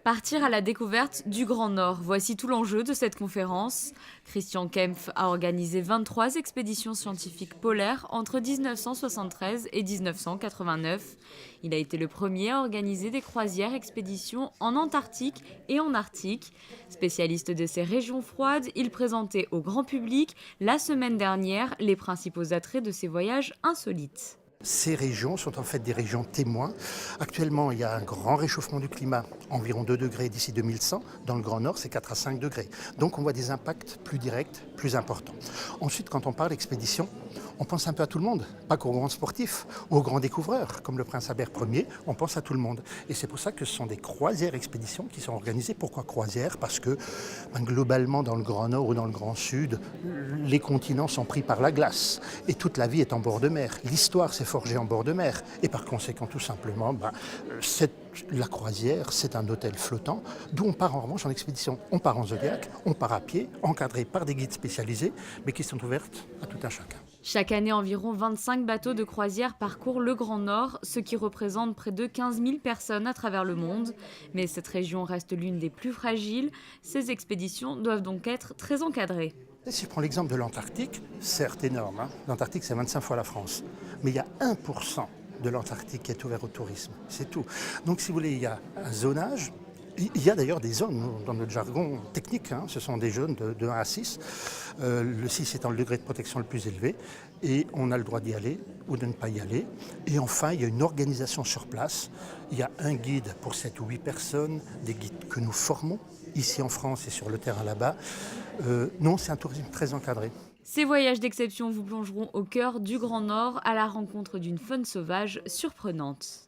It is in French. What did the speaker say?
Partir à la découverte du Grand Nord, voici tout l'enjeu de cette conférence. Christian Kempf a organisé 23 expéditions scientifiques polaires entre 1973 et 1989. Il a été le premier à organiser des croisières expéditions en Antarctique et en Arctique. Spécialiste de ces régions froides, il présentait au grand public la semaine dernière les principaux attraits de ces voyages insolites. Ces régions sont en fait des régions témoins. Actuellement, il y a un grand réchauffement du climat, environ 2 degrés d'ici 2100. Dans le Grand Nord, c'est 4 à 5 degrés. Donc on voit des impacts plus directs, plus importants. Ensuite, quand on parle d'expédition, on pense un peu à tout le monde, pas qu'aux grands sportifs, aux grands découvreurs, comme le prince Albert Ier, on pense à tout le monde. Et c'est pour ça que ce sont des croisières expéditions qui sont organisées. Pourquoi croisières? Parce que globalement, dans le Grand Nord ou dans le Grand Sud, les continents sont pris par la glace et toute la vie est en bord de mer. L'histoire s'est forgée en bord de mer et par conséquent, tout simplement, la croisière, c'est un hôtel flottant d'où on part en revanche en expédition. On part en zodiac, on part à pied, encadré par des guides spécialisés, mais qui sont ouvertes à tout un chacun. Chaque année, environ 25 bateaux de croisière parcourent le Grand Nord, ce qui représente près de 15 000 personnes à travers le monde. Mais cette région reste l'une des plus fragiles. Ces expéditions doivent donc être très encadrées. Et si je prends l'exemple de l'Antarctique, certes énorme, hein. L'Antarctique c'est 25 fois la France, mais il y a 1% de l'Antarctique qui est ouvert au tourisme, c'est tout. Donc si vous voulez, il y a un zonage. Il y a d'ailleurs des zones, dans notre jargon technique, hein, ce sont des zones de 1 à 6, le 6 étant le degré de protection le plus élevé, et on a le droit d'y aller ou de ne pas y aller. Et enfin, il y a une organisation sur place, il y a un guide pour 7 ou 8 personnes, des guides que nous formons, ici en France et sur le terrain là-bas. Non, c'est un tourisme très encadré. Ces voyages d'exception vous plongeront au cœur du Grand Nord à la rencontre d'une faune sauvage surprenante.